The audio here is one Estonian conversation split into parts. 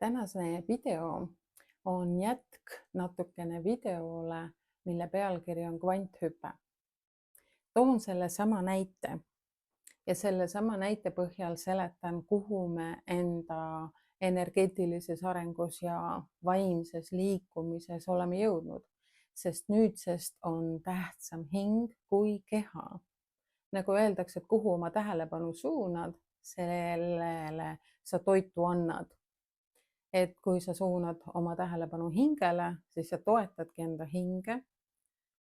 Tänase video on jätk natukene videole, mille pealkiri on kvanthüpe. Toon sellesama näite ja sellesama näite põhjal seletan, kuhu me enda energeetilises arengus ja vaimses liikumises oleme jõudnud, sest nüüdsest on tähtsam hing kui keha. Nagu öeldakse, et kuhu oma tähelepanu suunad, sellele sa toitu annad. Et kui sa suunad oma tähelepanu hingele, siis sa toetadki enda hinge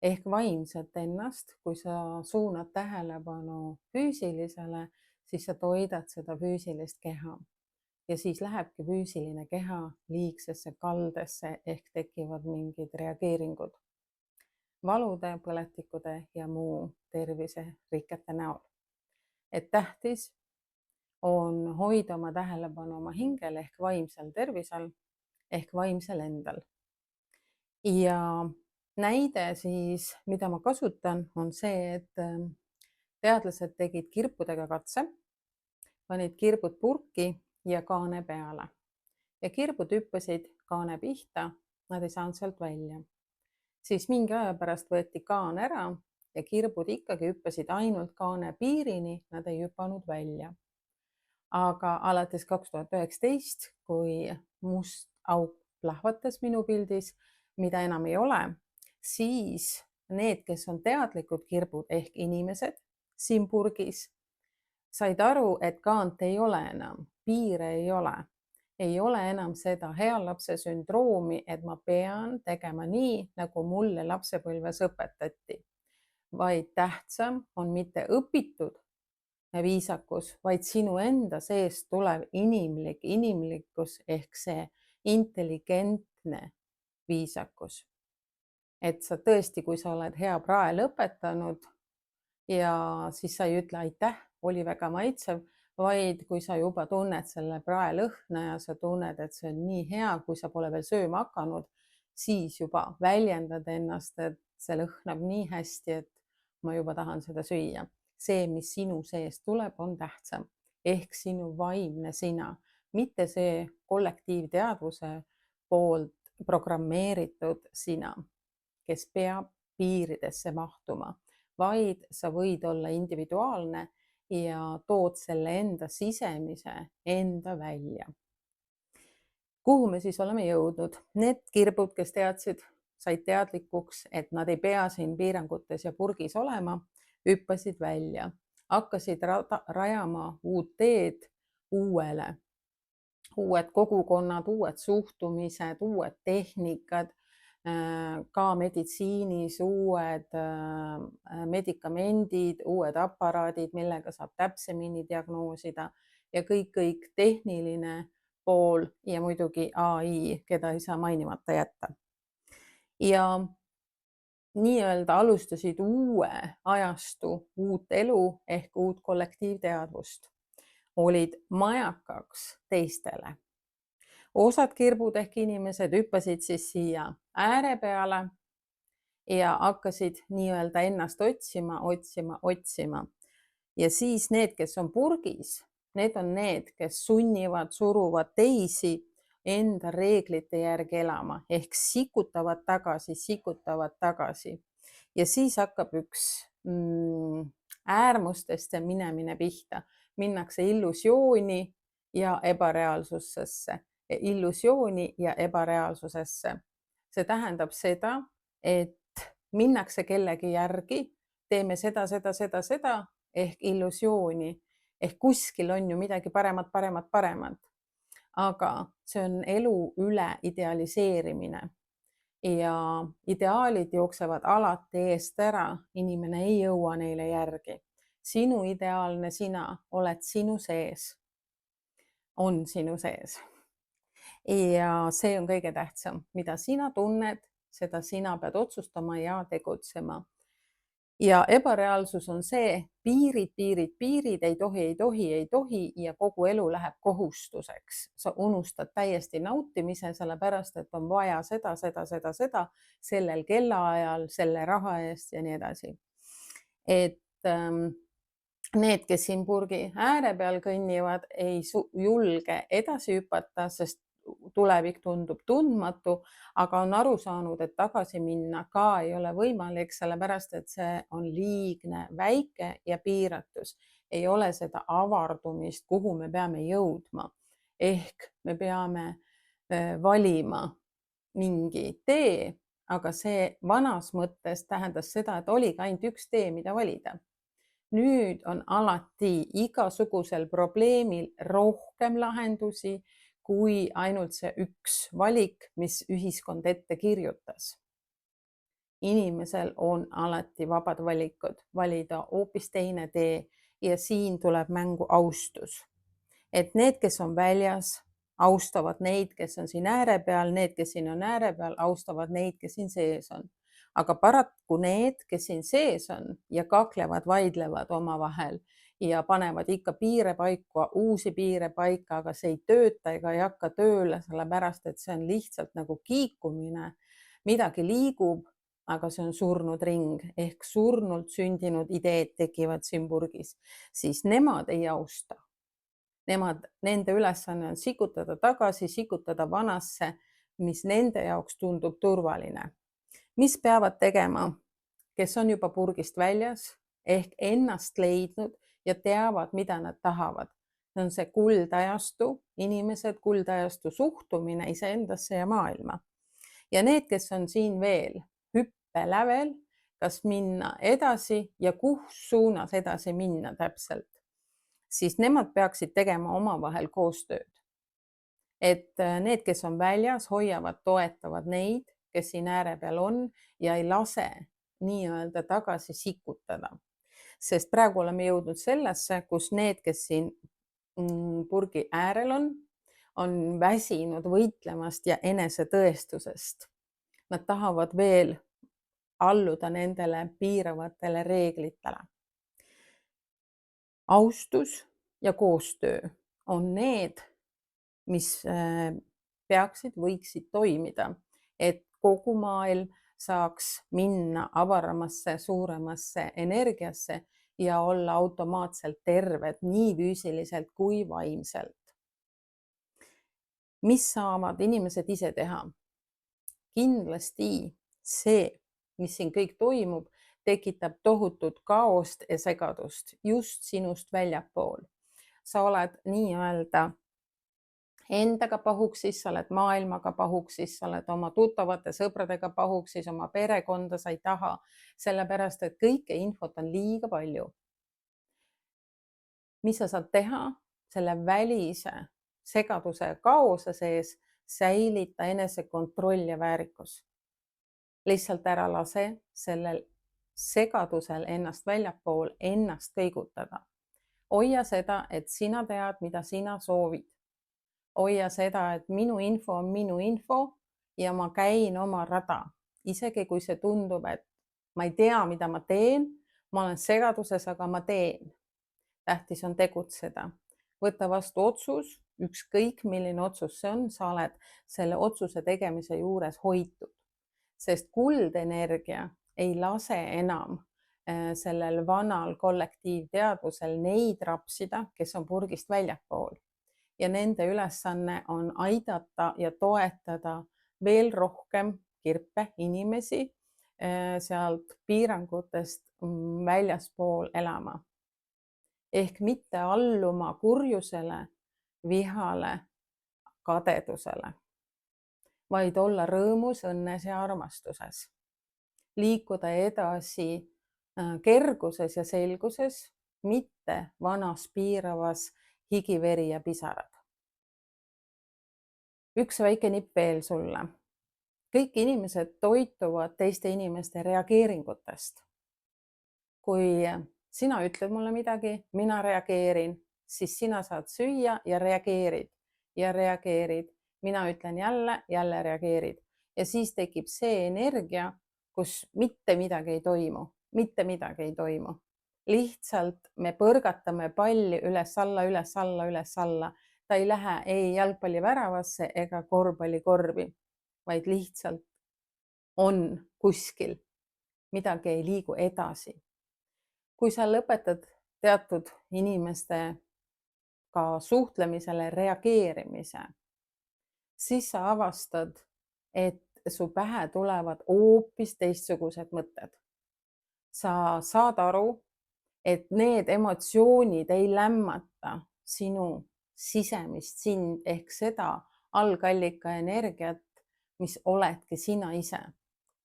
ehk vaimset ennast. Kui sa suunad tähelepanu füüsilisele, siis sa toidad seda füüsilist keha. Ja siis lähebki füüsiline keha liigsesse kaldesse ehk tekivad mingid reageeringud valude, põletikude ja muu terviserikete näol. Et tähtis on hoida oma tähelepanu oma hingel ehk vaimsel tervisel ehk vaimsel endal. Ja näide siis, mida ma kasutan, on see, et teadlased tegid kirpudega katse, panid kirbud purki ja kaane peale. Ja kirbud hüppasid kaane pihta, nad ei saanud sealt välja. Siis mingi aja pärast võeti kaan ära ja kirbud ikkagi hüppasid ainult kaane piirini, nad ei hüpanud välja. Aga alates 2019, kui must auk plahvatas minu pildis, mida enam ei ole, siis need, kes on teadlikud kirbud ehk inimesed siin purgis, said aru, et kaant ei ole enam, piire ei ole enam seda hea lapse sündroomi, et ma pean tegema nii, nagu mulle lapsepõlves õpetati, vaid tähtsam on mitte õpitud viisakus, vaid sinu enda seest tulev inimlikkus ehk see intelligentne viisakus. Et sa tõesti, kui sa oled hea prae lõpetanud ja siis sa ei ütle aitäh, oli väga maitsev, vaid kui sa juba tunned selle prae lõhna ja sa tunned, et see on nii hea, kui sa pole veel sööma hakanud, siis juba väljendad ennast, et see lõhnab nii hästi, et ma juba tahan seda süüa. See, mis sinu seest tuleb, on tähtsam ehk sinu vaimne sina, mitte see kollektiivteadvuse poolt programmeeritud sina, kes peab piiridesse mahtuma, vaid sa võid olla individuaalne ja tood selle enda sisemise enda välja. Kuhu me siis oleme jõudnud? Need kirbud, kes teadsid, said teadlikuks, et nad ei pea siin piirangutes ja purgis olema, hüppasid välja, hakkasid rajama uut teed uuele. Uued kogukonnad, uued suhtumised, uued tehnikad, ka meditsiinis uued medikamendid, uued aparaadid, millega saab täpsemini diagnoosida ja kõik tehniline pool ja muidugi AI, keda ei saa mainimata jätta. Ja nii-öelda alustasid uue ajastu, uut elu ehk uut kollektiivteadvust. Olid majakaks teistele. Osad kirbud ehk inimesed hüppasid siis siia ääre peale ja hakkasid nii-öelda ennast otsima. Ja siis need, kes on purgis, need on need, kes sunnivad, suruvad teisi enda reeglite järgi elama ehk sikutavad tagasi. Ja siis hakkab üks äärmustesse minemine pihta. Minnakse illusiooni ja ebareaalsusesse. See tähendab seda, et minnakse kellegi järgi, teeme seda ehk illusiooni. Ehk kuskil on ju midagi paremat. Aga see on elu üle idealiseerimine ja ideaalid jooksevad alati eest ära, inimene ei jõua neile järgi. Sinu ideaalne sina oled sinu sees, on sinu sees. Ja see on kõige tähtsam, mida sina tunned, seda sina pead otsustama ja tegutsema. Ja ebareaalsus on see, piirid, ei tohi ja kogu elu läheb kohustuseks. Sa unustad täiesti nautimise, sellepärast, et on vaja seda, sellel kellaajal, selle raha eest ja nii edasi. Et need, kes siin purgi ääre peal kõnnivad, ei julge edasi hüpata, sest tulevik tundub tundmatu, aga on aru saanud, et tagasi minna ka ei ole võimalik, sellepärast et see on liigne väike ja piiratus. Ei ole seda avardumist, kuhu me peame jõudma. Ehk me peame valima mingi tee, aga see vanas mõttes tähendas seda, et oligi ainult üks tee, mida valida. Nüüd on alati igasugusel probleemil rohkem lahendusi kui ainult see üks valik, mis ühiskond ette kirjutas. Inimesel on alati vabad valikud, valida hoopis teine tee ja siin tuleb mängu austus. Et need, kes on väljas, austavad neid, kes on siin ääre peal, need, kes siin on ääre peal, austavad neid, kes siin sees on. Aga paraku need, kes siin sees on ja kaklevad, vaidlevad omavahel ja panevad ikka piire paika, uusi piire paika, aga see ei tööta ega ei hakka tööle, sellepärast et see on lihtsalt nagu kiikumine. Midagi liigub, aga see on surnud ring ehk surnult sündinud ideed tekivad siin purgis, siis nemad ei austa. Nende ülesanne on sikutada tagasi, sikutada vanasse, mis nende jaoks tundub turvaline. Mis peavad tegema, kes on juba purgist väljas ehk ennast leidnud ja teavad, mida nad tahavad. See on see kuldajastu, inimesed, kuldajastu suhtumine iseendasse ja maailma. Ja need, kes on siin veel hüppelävel, kas minna edasi ja kus suunas edasi minna täpselt, siis nemad peaksid tegema omavahel koostööd. Et need, kes on väljas, hoiavad, toetavad neid, kes siin ääre peal on ja ei lase nii-öelda tagasi sikutada. Sest praegu oleme jõudnud sellesse, kus need, kes siin purgi äärel on väsinud võitlemast ja enesetõestusest. Nad tahavad veel alluda nendele piiravatele reeglitele. Austus ja koostöö on need, mis võiksid toimida, et kogu maailm saaks minna avaramasse, suuremasse energiasse ja olla automaatselt terved nii füüsiliselt kui vaimselt. Mis saavad inimesed ise teha? Kindlasti see, mis siin kõik toimub, tekitab tohutut kaost ja segadust just sinust väljapool. Sa oled nii-öelda endaga pahuksis, sa oled maailmaga pahuksis, sa oled oma tuttavate sõpradega pahuksis, oma perekonda sa ei taha, sellepärast et kõike infot on liiga palju. Mis sa saad teha? Selle välise segaduse ja kaose sees säilita enesekontroll ja väärikus. Lihtsalt ära lase sellel segadusel ennast väljapool, ennast kõigutada. Hoia seda, et sina tead, mida sina soovid. Hoia seda, et minu info on minu info ja ma käin oma rada. Isegi kui see tundub, et ma ei tea, mida ma teen, ma olen segaduses, aga ma teen. Tähtis on tegutseda. Võta vastu otsus, ükskõik milline otsus see on, sa oled selle otsuse tegemise juures hoitud. Sest kuldenergia ei lase enam sellel vanal kollektiivteadvusel neid rapsida, kes on purgist väljapool. Ja nende ülesanne on aidata ja toetada veel rohkem kirpe inimesi sealt piirangutest väljaspool elama. Ehk mitte alluma kurjusele, vihale, kadedusele, vaid olla rõõmus, õnnes ja armastuses. Liikuda edasi kerguses ja selguses, mitte vanas piiravas higiveri ja pisarad. Üks väike nipp veel sulle. Kõik inimesed toituvad teiste inimeste reageeringutest. Kui sina ütled mulle midagi, mina reageerin, siis sina saad süüa ja reageerid. Mina ütlen jälle reageerid. Ja siis tekib see energia, kus mitte midagi ei toimu. Lihtsalt me põrgatame palli üles-alla. Ta ei lähe ei jalgpalliväravasse ega korvpallikorvi, vaid lihtsalt on kuskil. Midagi ei liigu edasi. Kui sa lõpetad teatud inimestega suhtlemisele reageerimise, siis sa avastad, et su pähe tulevad hoopis teistsugused mõtted. Sa saad aru, et need emotsioonid ei lämmata sinu sisemist sind ehk seda algallika energiat, mis oledki sina ise,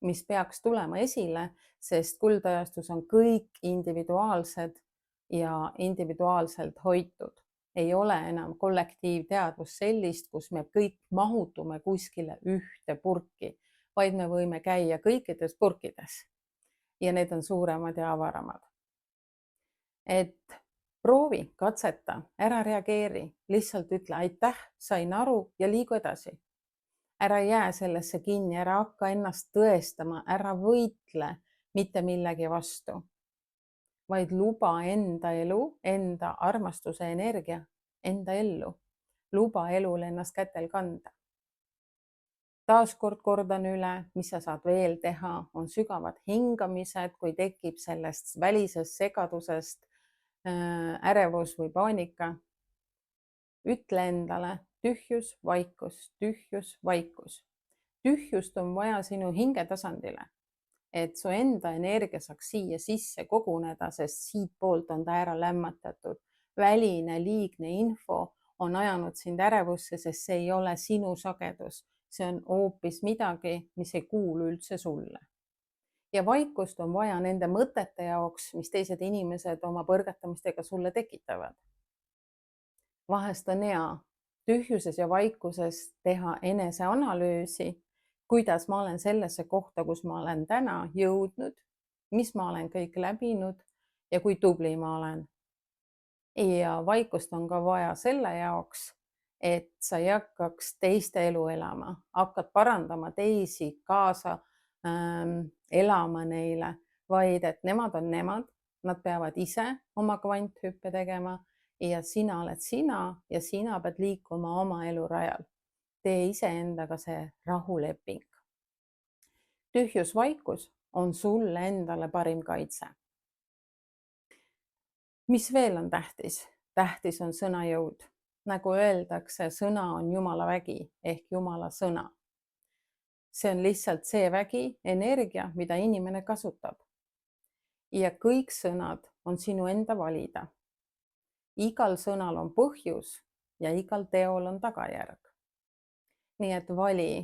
mis peaks tulema esile, sest kuldajastus on kõik individuaalsed ja individuaalselt hoitud. Ei ole enam kollektiivteadvust sellist, kus me kõik mahutume kuskile ühte purki, vaid me võime käia kõikides purkides ja need on suuremad ja avaramad. Et proovi, katseta, ära reageeri, lihtsalt ütle aitäh, sain aru ja liigu edasi. Ära jää sellesse kinni, ära hakka ennast tõestama, ära võitle mitte millegi vastu, vaid luba enda elu, enda armastuse energia, enda ellu. Luba elul ennast kätel kanda. Taaskord kordan üle, mis sa saad veel teha, on sügavad hingamised, kui tekib sellest välisest segadusest ärevus või paanika. Ütle endale tühjus, vaikus, tühjus, vaikus. Tühjust on vaja sinu hingetasandile, et su enda energia saaks siia sisse koguneda, sest siitpoolt on ta ära lämmatatud. Väline liigne info on ajanud sind ärevusse, sest see ei ole sinu sagedus. See on hoopis midagi, mis ei kuulu üldse sulle. Ja vaikust on vaja nende mõtete jaoks, mis teised inimesed oma põrgatamistega sulle tekitavad. Vahest on hea tühjuses ja vaikuses teha eneseanalüüsi, kuidas ma olen sellesse kohta, kus ma olen täna jõudnud, mis ma olen kõik läbinud ja kui tubli ma olen. Ja vaikust on ka vaja selle jaoks, et sa ei hakkaks teiste elu elama, hakkad parandama teisi, kaasa elama neile, vaid et nemad on nemad, nad peavad ise oma kvanthüppe tegema ja sina oled sina ja sina pead liikuma oma elurajal. Tee iseendaga see rahuleping. Tühjus, vaikus on sulle endale parim kaitse. Mis veel on tähtis? Tähtis on sõnajõud. Nagu öeldakse, sõna on Jumala vägi ehk Jumala sõna. See on lihtsalt see vägi, energia, mida inimene kasutab. Ja kõik sõnad on sinu enda valida. Igal sõnal on põhjus ja igal teol on tagajärg. Nii et vali,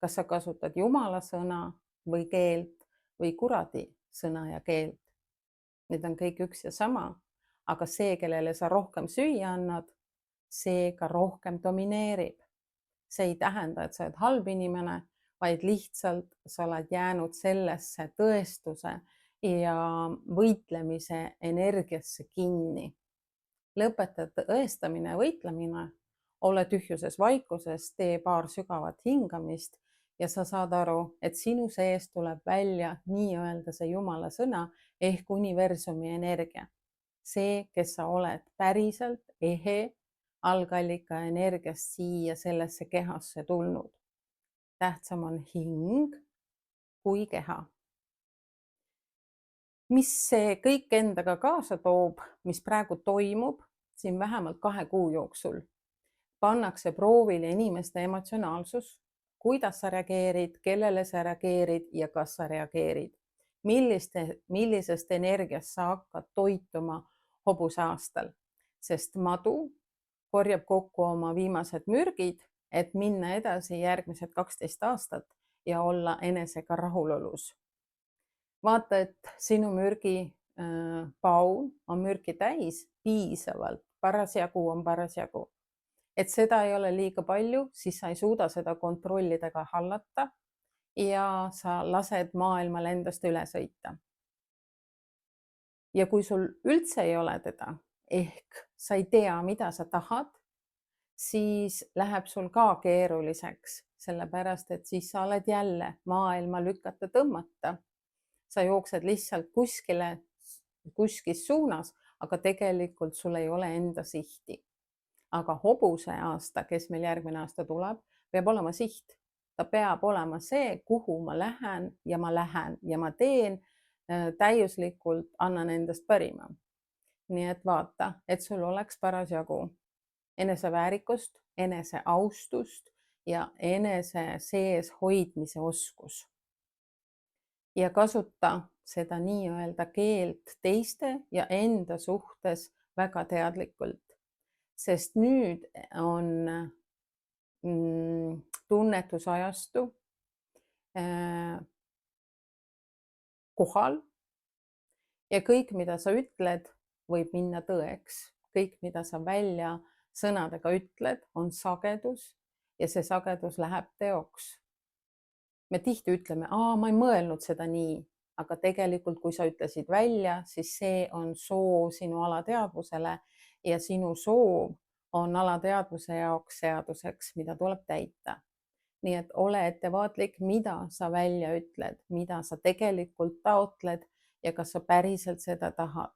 kas sa kasutad Jumala sõna või keelt või kuradi sõna ja keelt. Need on kõik üks ja sama, aga see, kellele sa rohkem süüa annad, see ka rohkem domineerib. See ei tähenda, et sa oled halb inimene, vaid lihtsalt sa oled jäänud sellesse tõestuse ja võitlemise energiasse kinni. Lõpeta tõestamine ja võitlemine, ole tühjuses vaikuses, tee paar sügavat hingamist ja sa saad aru, et sinu sees tuleb välja nii-öelda see Jumala sõna ehk universumi energia. See, kes sa oled päriselt ehe algallika energiast siia sellesse kehasse tulnud. Tähtsam on hing kui keha. Mis see kõik endaga kaasa toob, mis praegu toimub siin vähemalt 2 kuu jooksul? Pannakse proovile inimeste emotsionaalsus, kuidas sa reageerid, kellele sa reageerid ja kas sa reageerid. Millisest energiast sa hakkad toituma hobuse aastal, sest madu korjab kokku oma viimased mürgid, et minna edasi järgmised 12 aastat ja olla enesega rahulolus. Vaata, et sinu mürgipaun on mürgi täis piisavalt, parasjagu on parasjagu. Et seda ei ole liiga palju, siis sa ei suuda seda kontrollida ega hallata ja sa lased maailmal endast üle sõita. Ja kui sul üldse ei ole teda, ehk sa ei tea, mida sa tahad, siis läheb sul ka keeruliseks, sellepärast et siis sa oled jälle maailma lükata tõmmata. Sa jooksed lihtsalt kuskis suunas, aga tegelikult sul ei ole enda sihti. Aga hobuse aasta, kes meil järgmine aasta tuleb, peab olema siht. Ta peab olema see, kuhu ma lähen ja ma teen täiuslikult, annan endast parima. Nii et vaata, et sul oleks parasjagu eneseväärikust, eneseaustust ja enese sees hoidmise oskus. Ja kasuta seda nii-öelda keelt teiste ja enda suhtes väga teadlikult, sest nüüd on tunnetusajastu kohal ja kõik, mida sa ütled, võib minna tõeks. Kõik, mida sa välja sõnadega ütled, on sagedus ja see sagedus läheb teoks. Me tihti ütleme, ma ei mõelnud seda nii, aga tegelikult, kui sa ütlesid välja, siis see on soov sinu alateadvusele ja sinu soov on alateadvuse jaoks seaduseks, mida tuleb täita. Nii et ole ettevaatlik, mida sa välja ütled, mida sa tegelikult taotled ja kas sa päriselt seda tahad.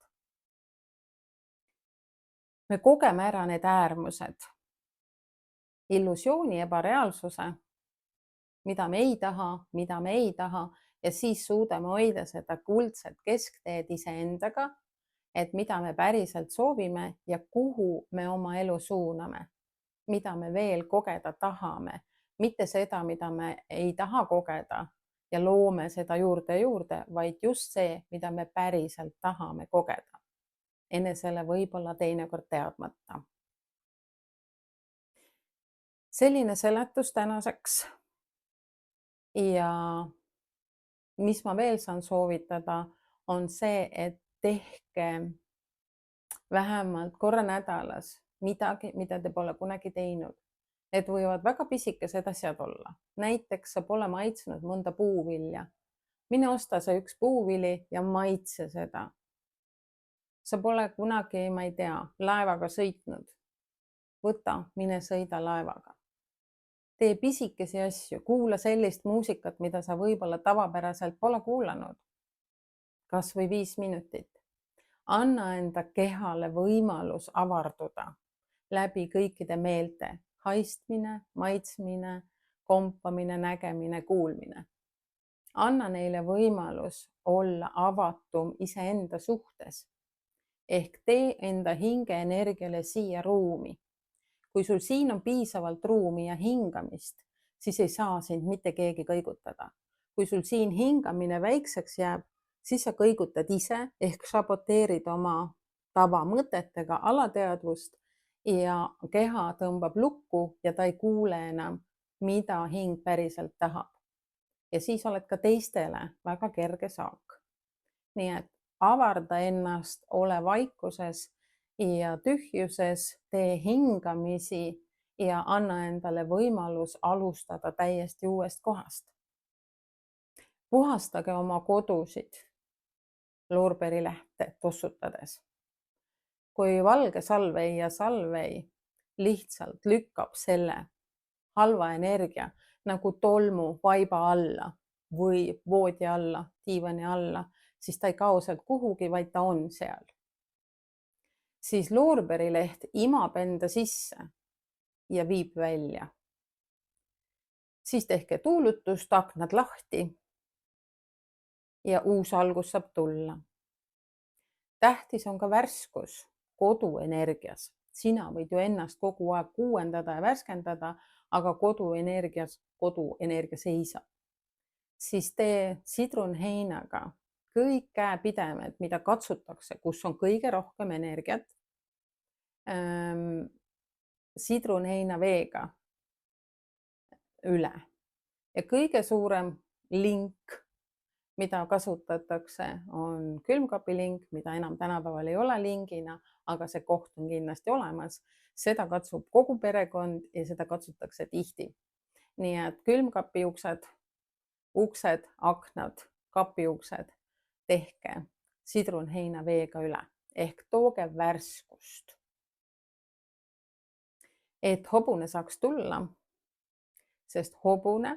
Me kogeme ära need äärmused, illusiooni, ebareaalsuse, mida me ei taha ja siis suudame hoida seda kuldset keskteed iseendaga, et mida me päriselt soovime ja kuhu me oma elu suuname, mida me veel kogeda tahame, mitte seda, mida me ei taha kogeda ja loome seda juurde, vaid just see, mida me päriselt tahame kogeda. Enesele võib-olla teinekord teadmata. Selline seletus tänaseks. Ja mis ma veel saan soovitada, on see, et tehke vähemalt korra nädalas midagi, mida te pole kunagi teinud. Need võivad väga pisikesed asjad olla. Näiteks sa pole maitsnud mõnda puuvilja. Mine osta see üks puuvili ja maitse seda. Sa pole kunagi, ma ei tea, laevaga sõitnud. Võta, mine sõida laevaga. Tee pisikesi asju, kuula sellist muusikat, mida sa võib-olla tavapäraselt pole kuulanud. Kas või 5 minutit. Anna enda kehale võimalus avarduda läbi kõikide meelte. Haistmine, maitsmine, kompamine, nägemine, kuulmine. Anna neile võimalus olla avatum iseenda suhtes. Ehk tee enda hinge energiale siia ruumi. Kui sul siin on piisavalt ruumi ja hingamist, siis ei saa sind mitte keegi kõigutada. Kui sul siin hingamine väikseks jääb, siis sa kõigutad ise ehk saboteerid oma tavamõtetega alateadvust ja keha tõmbab lukku ja ta ei kuule enam, mida hing päriselt tahab. Ja siis oled ka teistele väga kerge saak. Nii et avarda ennast, ole vaikuses ja tühjuses, tee hingamisi ja anna endale võimalus alustada täiesti uuest kohast. Puhastage oma kodusid loorberilehte tossutades. Kui valge salvei lihtsalt lükkab selle halva energia nagu tolmu vaiba alla või voodi alla, diivani alla, siis ta ei kao sealt kuhugi, vaid ta on seal. Siis loorberileht imab enda sisse ja viib välja. Siis tehke tuulutust, aknad lahti ja uus algus saab tulla. Tähtis on ka värskus koduenergias. Sina võid ju ennast kogu aeg kuuendada ja värskendada, aga koduenergia seisab. Siis tee sidrunheinaga kõik käepidemed, mida katsutakse, kus on kõige rohkem energiat, sidrunheina veega üle. Ja kõige suurem link, mida kasutatakse, on külmkapilink, mida enam tänapäeval ei ole lingina, aga see koht on kindlasti olemas. Seda katsub kogu perekond ja seda katsutakse tihti. Nii et külmkapi uksed, aknad, kapiuksed, tehke sidrunheina veega üle ehk tooge värskust. Et hobune saaks tulla, sest hobune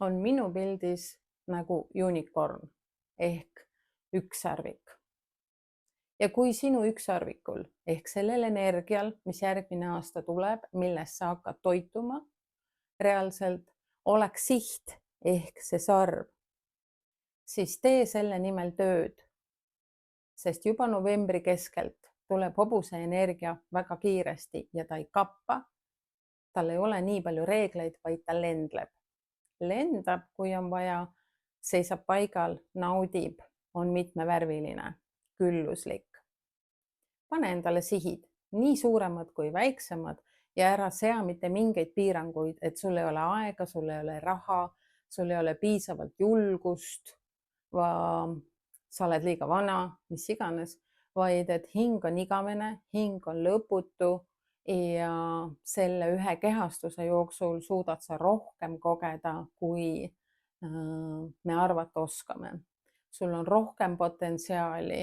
on minu pildis nagu unicorn ehk ükssarvik. Ja kui sinu ükssarvikul ehk sellel energial, mis järgmine aasta tuleb, millest sa hakkad toituma, reaalselt oleks siht ehk see sarv, siis tee selle nimel tööd, sest juba novembri keskelt tuleb hobuse energia väga kiiresti ja ta ei kappa, tal ei ole nii palju reegleid, vaid ta lendleb. Lendab, kui on vaja, seisab paigal, naudib, on mitmevärviline, külluslik. Pane endale sihid, nii suuremad kui väiksemad ja ära sea mitte mingeid piiranguid, et sul ei ole aega, sul ei ole raha, sul ei ole piisavalt julgust, sa oled liiga vana, mis iganes, vaid et hing on igavene, hing on lõputu ja selle ühe kehastuse jooksul suudad sa rohkem kogeda, kui me arvata oskame. Sul on rohkem potentsiaali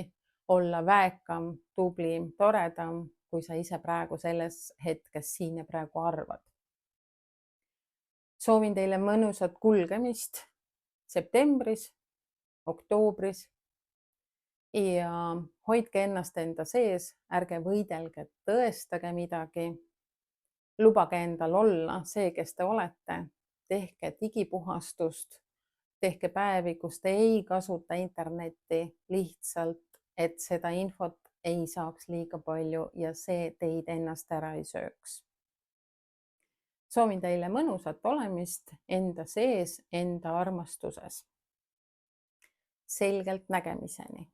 olla väekam, tublim, toredam, kui sa ise praegu selles hetkes siin ja praegu arvad. Soovin teile mõnusat kulgemist septembris, oktoobris ja hoidke ennast enda sees, ärge võidelge, tõestage midagi. Lubage endal olla see, kes te olete, tehke digipuhastust, tehke päevi, kus te ei kasuta internetti lihtsalt, et seda infot ei saaks liiga palju ja see teid ennast ära ei sööks. Soovin teile mõnusat olemist enda sees, enda armastuses. Selgelt nägemiseni.